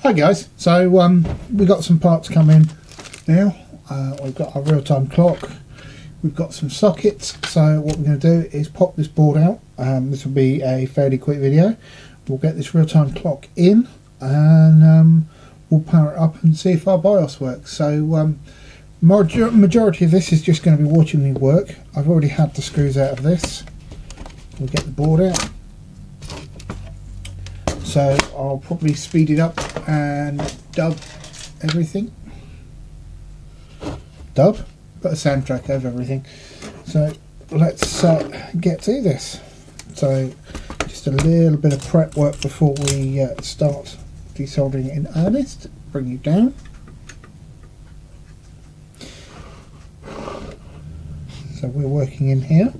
Hi guys, so we got some parts coming now. We've got our real-time clock, we've got some sockets. So what we're going to do is pop this board out. This will be a fairly quick video. We'll get this real-time clock in and we'll power it up and see if our BIOS works. So majority of this is just going to be watching me work. I've already had the screws out of this. We'll get the board out. So I'll probably speed it up and dub everything. Put a soundtrack over everything. So let's get to this. So just a little bit of prep work before we start desoldering in earnest. Bring you down. So we're working in here.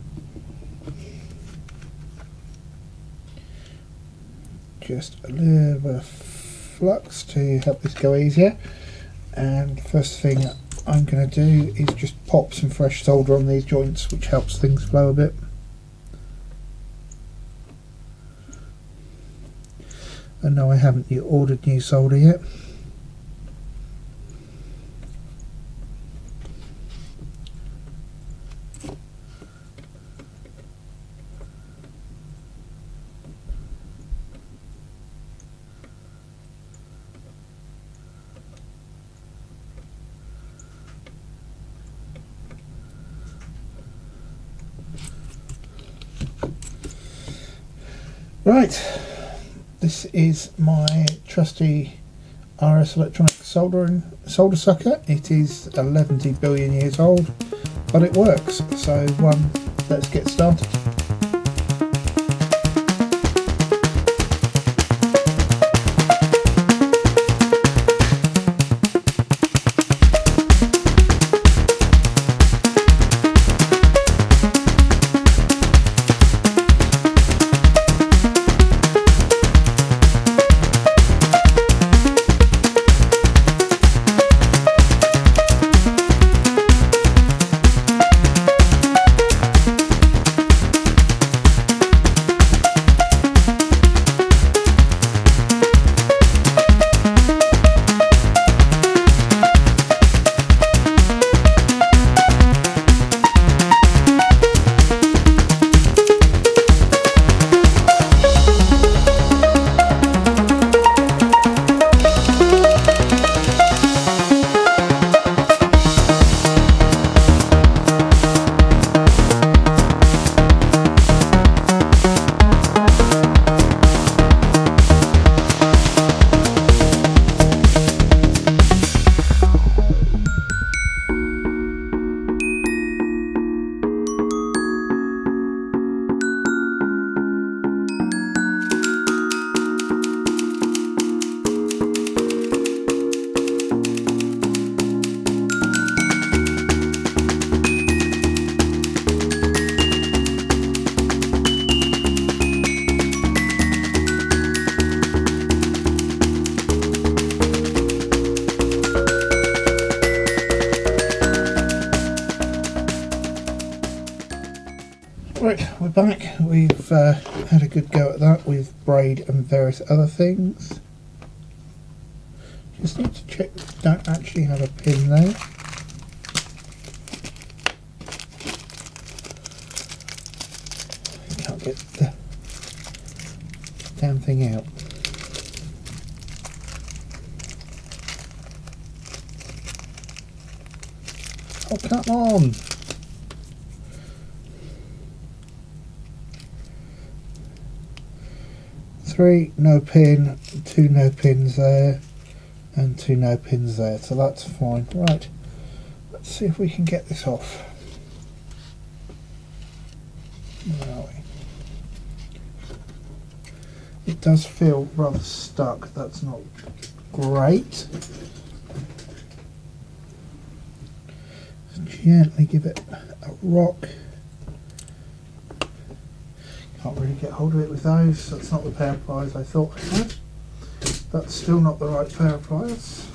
Just a little bit of flux to help this go easier, and the first thing I'm going to do is just pop some fresh solder on these joints, which helps things flow a bit. And no, I haven't ordered new solder yet. Right, this is my trusty RS electronic solder sucker. It is 11 billion years old, but it works. So let's get started. Right, we're back. We've had a good go at that with braid and various other things. Just need to check we don't actually have a pin there. Can't get the damn thing out. Oh, come on! 3 no pin, 2 no pins there, and 2 no pins there, so that's fine. Right, let's see if we can get this off. Where are we? It does feel rather stuck, that's not great. Gently give it a rock. Can't really get hold of it with those. That's not the pair of pliers I thought I had. That's still not the right pair of pliers.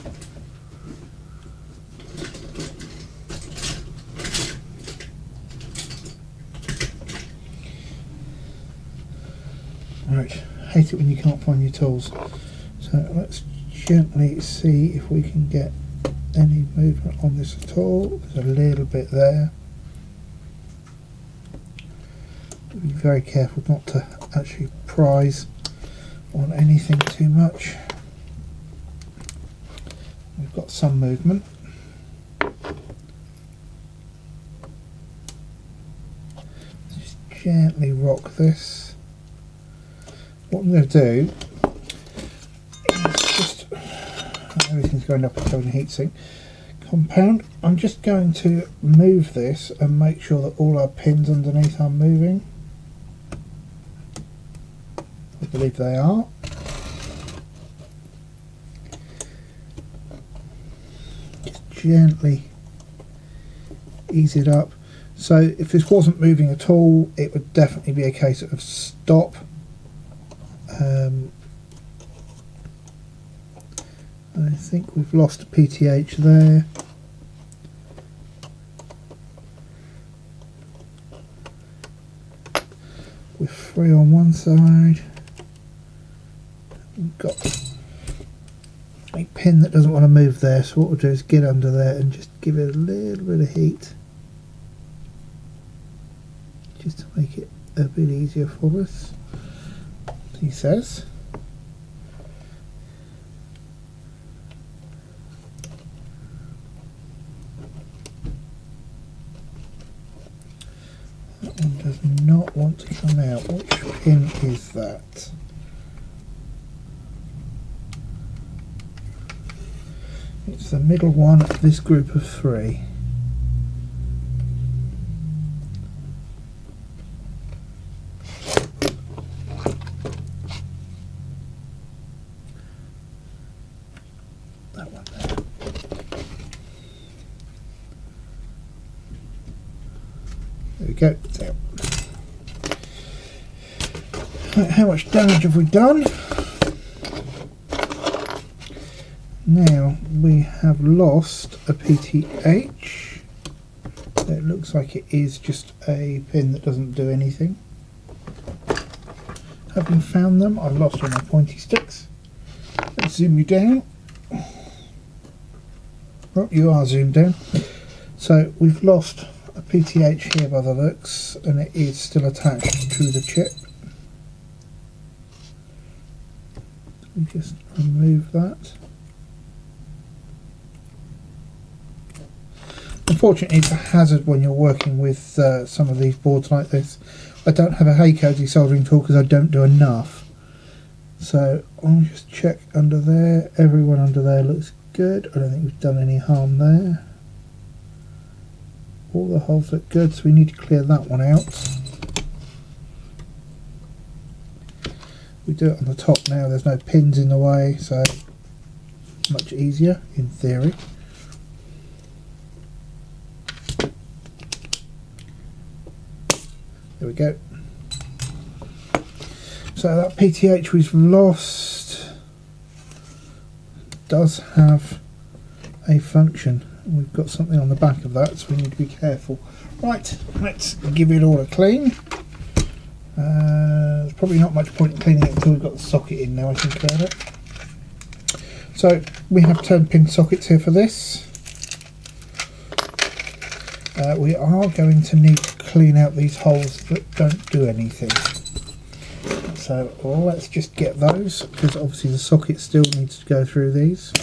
Right, hate it when you can't find your tools. So let's gently see if we can get any movement on this at all. There's a little bit there. Be very careful not to actually prise on anything too much. We've got some movement. Just gently rock this. What I'm going to do is just, everything's going up and down the heatsink compound. I'm just going to move this and make sure that all our pins underneath are moving. I believe they are. Just gently ease it up. So if this wasn't moving at all, it would definitely be a case of stop. I think we've lost a PTH there. We're free on one side. We've got a pin that doesn't want to move there, so what we'll do is get under there and just give it a little bit of heat, just to make it a bit easier for us, he says. That one does not want to come out. Which pin is that? It's the middle one of this group of three. That one there. There we go, it's out. Right, how much damage have we done? Now we have lost a PTH. It looks like it is just a pin that doesn't do anything. Having found them, I've lost all my pointy sticks. Let's zoom you down. Oh, you are zoomed down. So we've lost a PTH here by the looks, and it is still attached to the chip. We just remove that. Unfortunately, it's a hazard when you're working with some of these boards like this. I don't have a Heiko desoldering tool because I don't do enough. So I'll just check under there. Everyone under there looks good. I don't think we've done any harm there. All the holes look good, so we need to clear that one out. We do it on the top now. There's no pins in the way, so much easier in theory. There we go. So that PTH we've lost does have a function. We've got something on the back of that, so we need to be careful. Right, let's give it all a clean. There's probably not much point in cleaning it until we've got the socket in now, I think about it. So we have 10 pin sockets here for this. We are going to need to clean out these holes that don't do anything. So let's just get those, because obviously the socket still needs to go through these.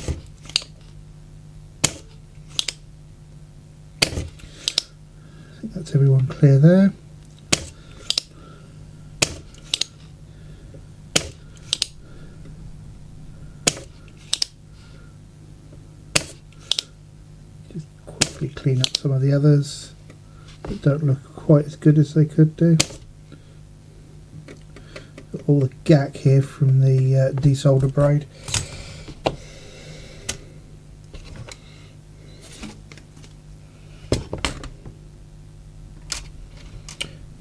I think that's everyone clear there. Just quickly clean up some of the others that don't look quite as good as they could do. Got all the gack here from the desolder braid.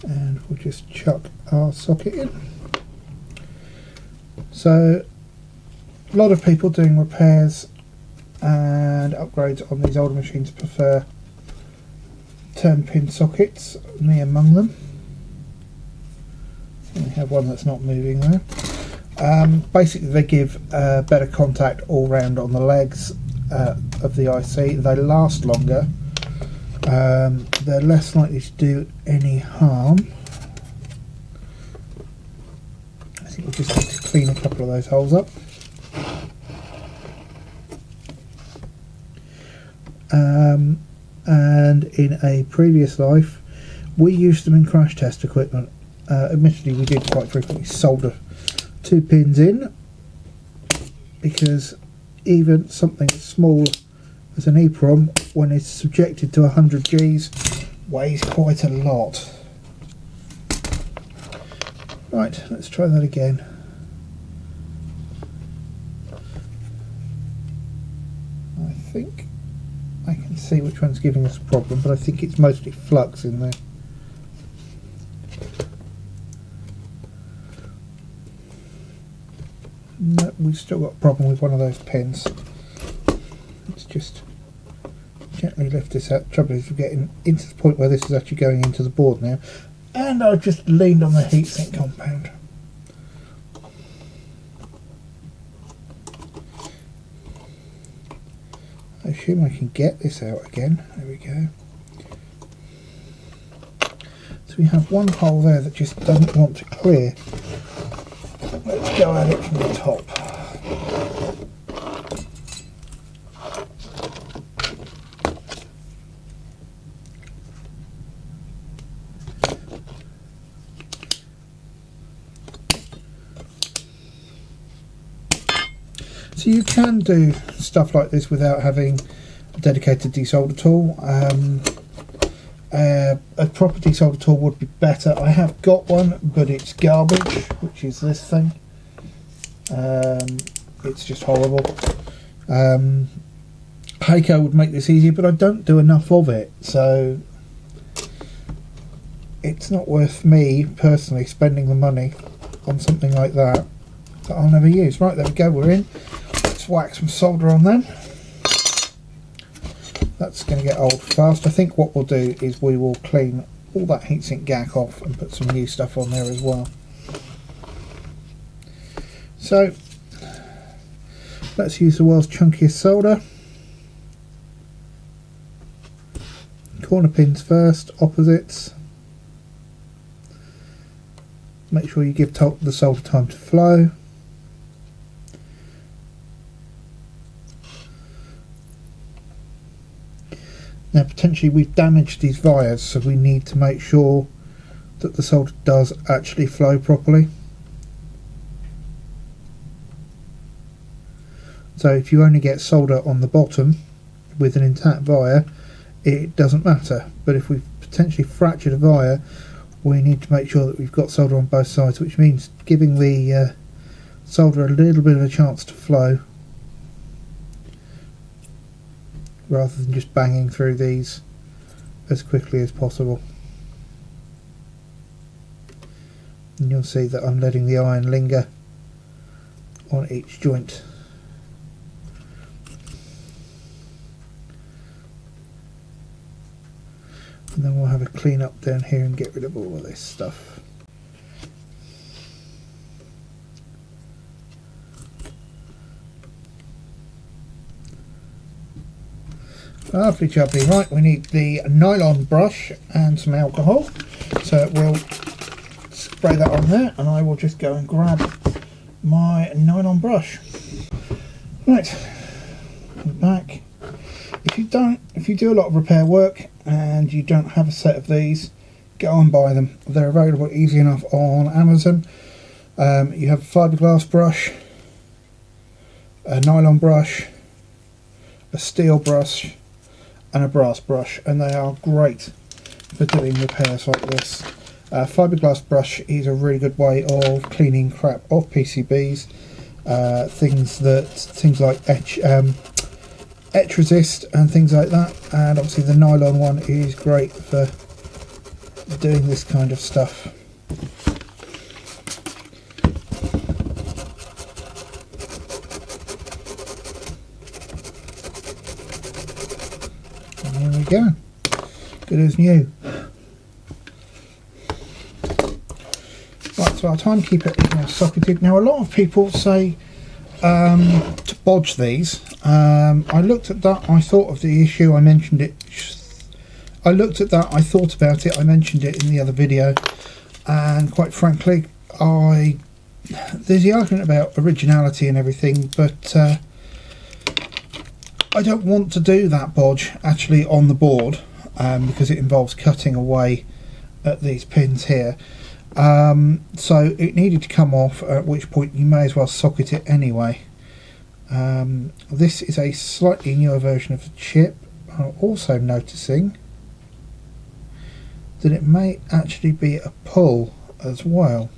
And we'll just chuck our socket in. So a lot of people doing repairs and upgrades on these older machines prefer 10 pin sockets, me among them. We have one that's not moving there. Basically they give better contact all round on the legs of the IC. They last longer, they're less likely to do any harm. I think we'll just need to clean a couple of those holes up. And in a previous life we used them in crash test equipment. Admittedly we did quite frequently solder 2 pins in, because even something as small as an EEPROM, when it's subjected to 100 Gs, weighs quite a lot. Right, let's try that again. I think I can see which one's giving us a problem, but I think it's mostly flux in there. No, we've still got a problem with one of those pins. Let's just gently lift this out. The trouble is we're getting into the point where this is actually going into the board now, and I've just leaned on the heatsink compound. I assume I can get this out again. There we go. So we have one hole there that just doesn't want to clear. Let's go at it from the top. So you can do stuff like this without having a dedicated desolder tool. A proper desolder tool would be better. I have got one, but it's garbage, which is this thing. It's just horrible. Heiko would make this easier, but I don't do enough of it, so it's not worth me personally spending the money on something like that I'll never use. Right, there we go, we're in. Let's whack some solder on then. That's going to get old fast. I think what we'll do is we will clean all that heatsink gack off and put some new stuff on there as well. So let's use the world's chunkiest solder. Corner pins first, opposites. Make sure you give the solder time to flow. Now potentially we've damaged these vias, so we need to make sure that the solder does actually flow properly. So if you only get solder on the bottom with an intact via, it doesn't matter. But if we've potentially fractured a via, we need to make sure that we've got solder on both sides, which means giving the solder a little bit of a chance to flow, rather than just banging through these as quickly as possible. And you'll see that I'm letting the iron linger on each joint. And then we'll have a clean up down here and get rid of all of this stuff. Lovely jubbly. Right, we need the nylon brush and some alcohol, so we'll spray that on there, and I will just go and grab my nylon brush. Right, we're back. If you do a lot of repair work and you don't have a set of these, go and buy them. They're available easy enough on Amazon. You have a fiberglass brush, a nylon brush, a steel brush, and a brass brush, and they are great for doing repairs like this. Fiberglass brush is a really good way of cleaning crap off PCBs, things like etch resist and things like that, and obviously the nylon one is great for doing this kind of stuff. And there we go, good as new. Right, So our timekeeper is now socketed. Now a lot of people say to bodge these. I looked at that, I thought of the issue, I mentioned it. I looked at that, I thought about it, I mentioned it in the other video, and quite frankly, there's the argument about originality and everything, but I don't want to do that bodge actually on the board, because it involves cutting away at these pins here. So it needed to come off, at which point you may as well socket it anyway. This is a slightly newer version of the chip. I'm also noticing that it may actually be a pull as well.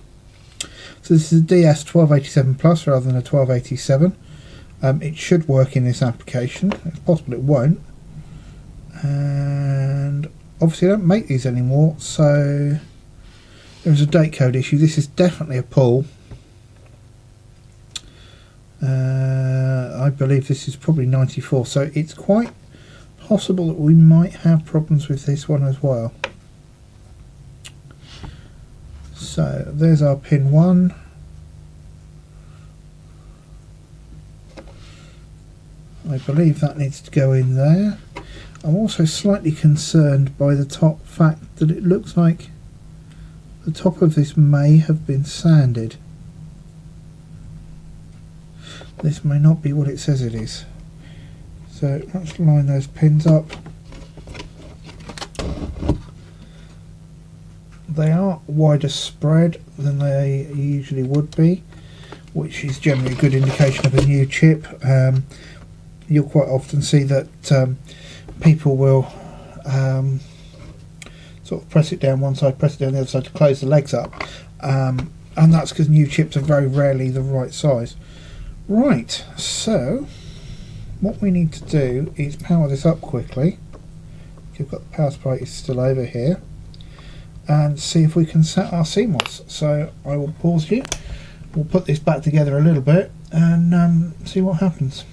So this is a DS1287 Plus rather than a 1287. It should work in this application. It's possible it won't. And obviously I don't make these anymore, so there's a date code issue. This is definitely a pull. I believe this is probably 94, so it's quite possible that we might have problems with this one as well. So there's our pin 1. I believe that needs to go in there. I'm also slightly concerned by the fact that it looks like the top of this may have been sanded. This may not be what it says it is. So let's line those pins up. They are wider spread than they usually would be, which is generally a good indication of a new chip. You'll quite often see that people will sort of press it down one side, press it down the other side to close the legs up, and that's because new chips are very rarely the right size. Right, so what we need to do is power this up quickly. You've got the power supply is still over here, and see if we can set our CMOS. So I will pause you, we'll put this back together a little bit and see what happens.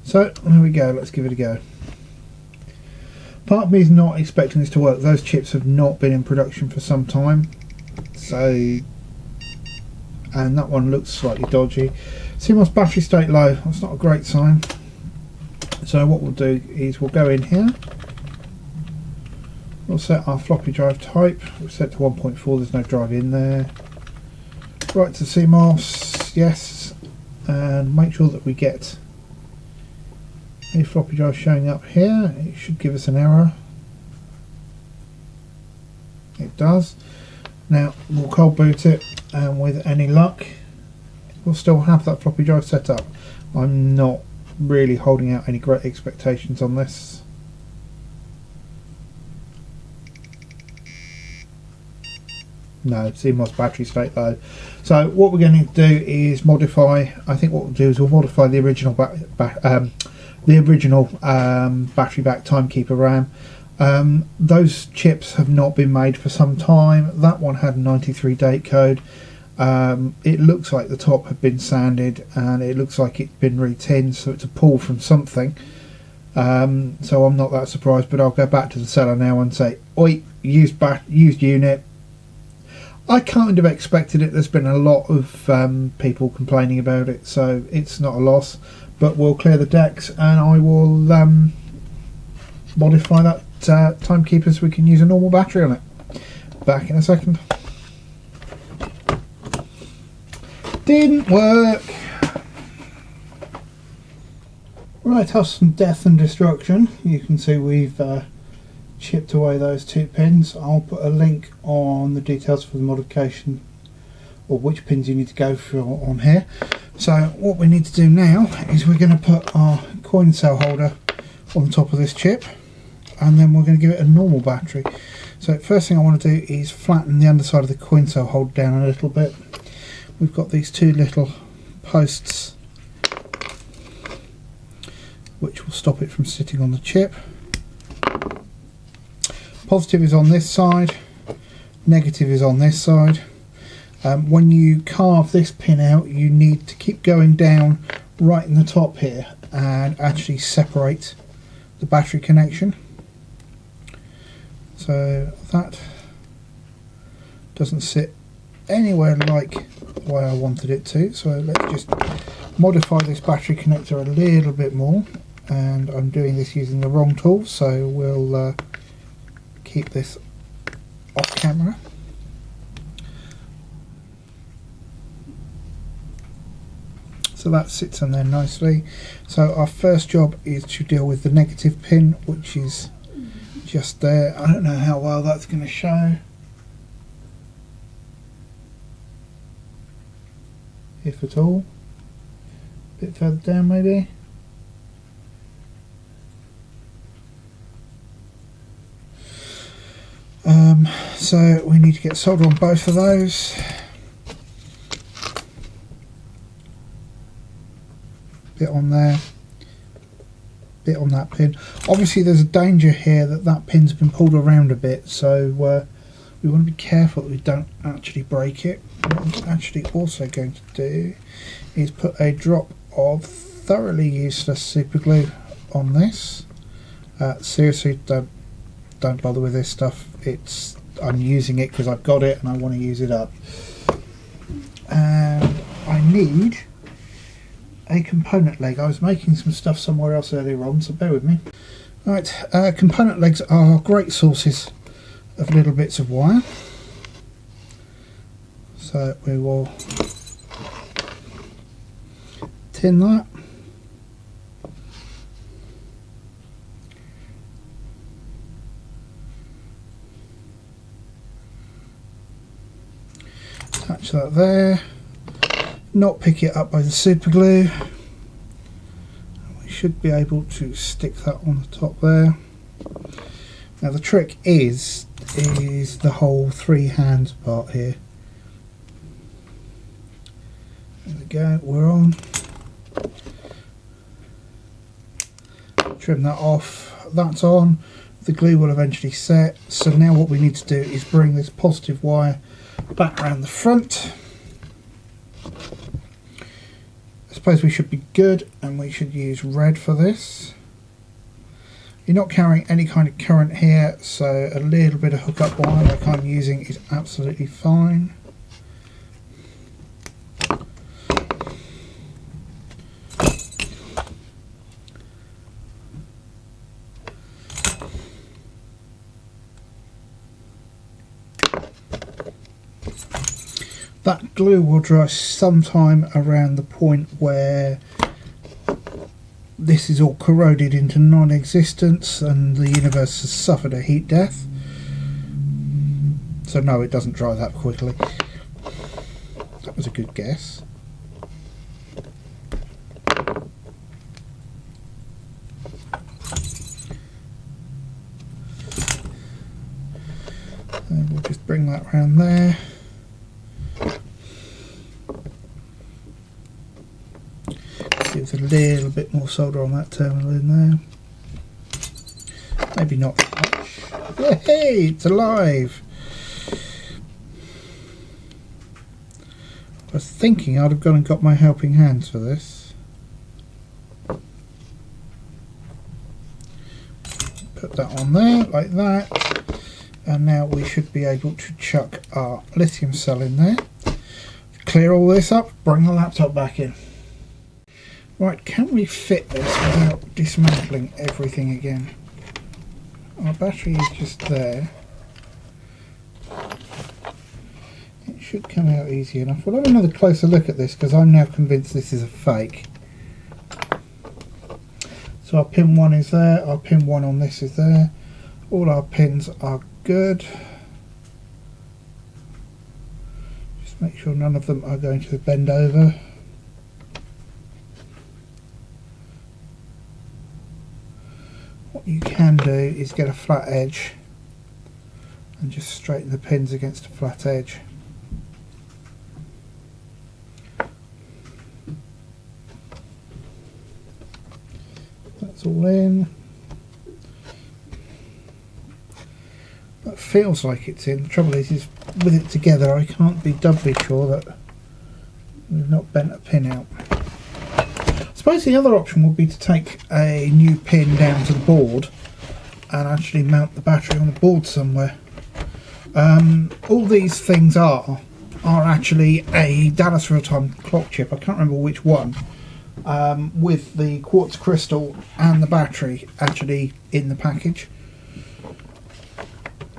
So there we go, let's give it a go. Part of me is not expecting this to work. Those chips have not been in production for some time, so, and that one looks slightly dodgy. CMOS battery state low, that's not a great sign. So what we'll do is we'll go in here, we'll set our floppy drive type, we'll set to 1.4, there's no drive in there. Right to CMOS, yes, and make sure that we get a floppy drive showing up here. It should give us an error. It does. Now we'll cold boot it, and with any luck we'll still have that floppy drive set up. I'm not really holding out any great expectations on this. No, CMOS battery state low. So what we're going to do is modify, I think what we'll do is we'll modify the original battery back timekeeper RAM. Those chips have not been made for some time. That one had a 93 date code. It looks like the top had been sanded, and it looks like it's been retinned, so it's a pull from something. So I'm not that surprised, but I'll go back to the seller now and say, oi, used unit. I kind of expected it. There's been a lot of people complaining about it, so it's not a loss. But we'll clear the decks, and I will modify that timekeeper so we can use a normal battery on it. Back in a second. Didn't work. Right, have some death and destruction. You can see we've chipped away those 2 pins. I'll put a link on the details for the modification, or which pins you need to go for on here. So what we need to do now is we're going to put our coin cell holder on the top of this chip, and then we're going to give it a normal battery. So first thing I want to do is flatten the underside of the coin cell holder down a little bit. We've got these 2 little posts which will stop it from sitting on the chip. Positive is on this side, negative is on this side. When you carve this pin out, you need to keep going down right in the top here and actually separate the battery connection. So that doesn't sit anywhere like the way I wanted it to, so let's just modify this battery connector a little bit more, and I'm doing this using the wrong tool, so we'll keep this off camera. So that sits on there nicely. So our first job is to deal with the negative pin, which is just there. I don't know how well that's going to show. If at all. A bit further down maybe. So we need to get solder on both of those. Bit on there, bit on that pin. Obviously there's a danger here that that pin's been pulled around a bit, so we want to be careful that we don't actually break it. What I'm actually also going to do is put a drop of thoroughly useless super glue on this. Seriously, don't bother with this stuff. I'm using it because I've got it and I want to use it up. And I need a component leg. I was making some stuff somewhere else earlier on, so bear with me. Right, component legs are great sources of little bits of wire. So we will tin that. Attach that there. Not pick it up by the super glue. We should be able to stick that on the top there. Now the trick is the whole 3 hands part here. There we go, we're on. Trim that off, that's on. The glue will eventually set. So now what we need to do is bring this positive wire back around the front. I suppose we should be good, and we should use red for this. You're not carrying any kind of current here, so a little bit of hookup wire like I'm using is absolutely fine. That glue will dry sometime around the point where this is all corroded into non-existence and the universe has suffered a heat death. So no, it doesn't dry that quickly. That was a good guess. And we'll just bring that round there. Give a little bit more solder on that terminal in there. Maybe not much. Hey, it's alive! I was thinking I'd have gone and got my helping hands for this. Put that on there, like that. And now we should be able to chuck our lithium cell in there. Clear all this up, bring the laptop back in. Right, can we fit this without dismantling everything again? Our battery is just there. It should come out easy enough. We'll have another closer look at this because I'm now convinced this is a fake. So our pin 1 is there, our pin 1 on this is there. all our pins are good. Just make sure none of them are going to bend over. What you can do is get a flat edge and just straighten the pins against a flat edge. That's all in. That feels like it's in. The trouble is with it together I can't be doubly sure that we've not bent a pin out. I suppose the other option would be to take a new pin down to the board and actually mount the battery on the board somewhere. All these things are actually a Dallas real-time clock chip. I can't remember which one, with the quartz crystal and the battery actually in the package.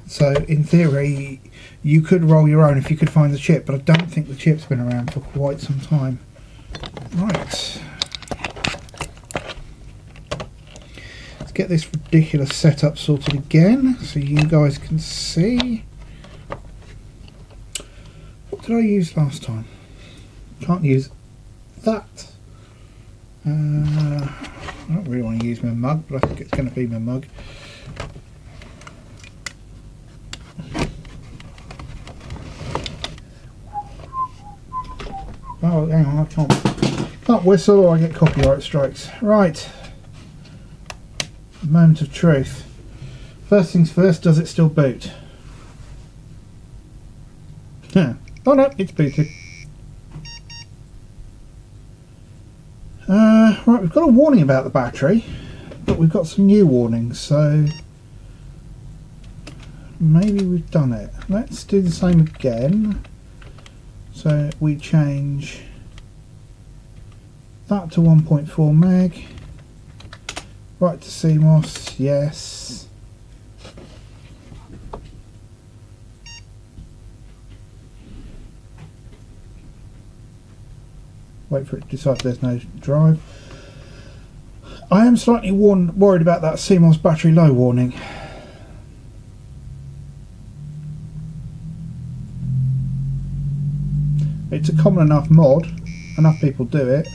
So in theory you could roll your own if you could find the chip, but I don't think the chip's been around for quite some time. Right, let's get this ridiculous setup sorted again so you guys can see. What did I use last time? Can't use that. I don't really want to use my mug, but I think it's going to be my mug. Oh, hang on, I can't whistle or I get copyright strikes. Right, moment of truth. First things first, does it still boot? Yeah. Oh no, it's booted. Right, we've got a warning about the battery, but we've got some new warnings, so maybe we've done it. Let's do the same again. So we change that to 1.4 meg, right to CMOS, yes. Wait for it to decide there's no drive. I am slightly worried about that CMOS battery low warning. It's a common enough mod, enough people do it.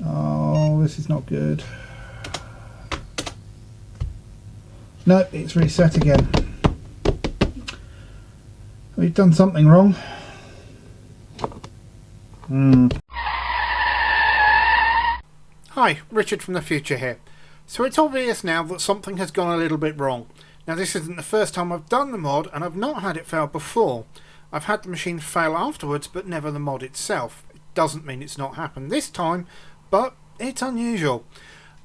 Oh, this is not good. No, it's reset again. We've done something wrong. Hi, Richard from the future here. So it's obvious now that something has gone a little bit wrong. Now this isn't the first time I've done the mod, and I've not had it fail before. I've had the machine fail afterwards, but never the mod itself. It doesn't mean it's not happened this time, but it's unusual.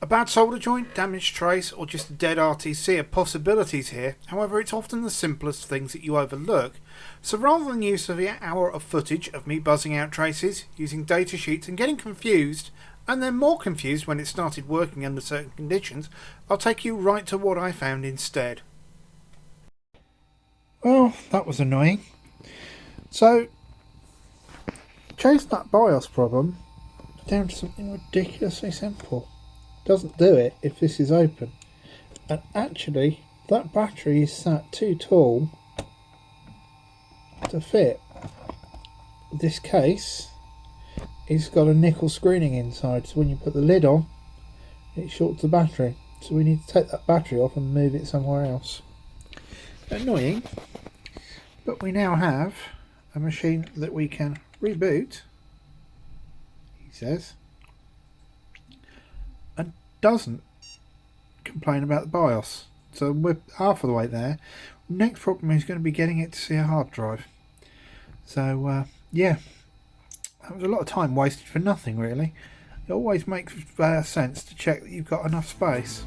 A bad solder joint, damaged trace, or just a dead RTC are possibilities here. However, it's often the simplest things that you overlook. So rather than use the hour of footage of me buzzing out traces, using data sheets and getting confused, and then more confused when it started working under certain conditions, I'll take you right to what I found instead. Well, that was annoying. So, chase that BIOS problem down to something ridiculously simple. Doesn't do it if this is open. And actually, that battery is sat too tall to fit. This case is got a nickel screening inside, so when you put the lid on, it shorts the battery. So we need to take that battery off and move it somewhere else. Annoying, but we now have a machine that we can reboot, he says, and doesn't complain about the BIOS. So we're half of the way there. Next problem is going to be getting it to see a hard drive. So yeah, that was a lot of time wasted for nothing really. It always makes sense to check that you've got enough space.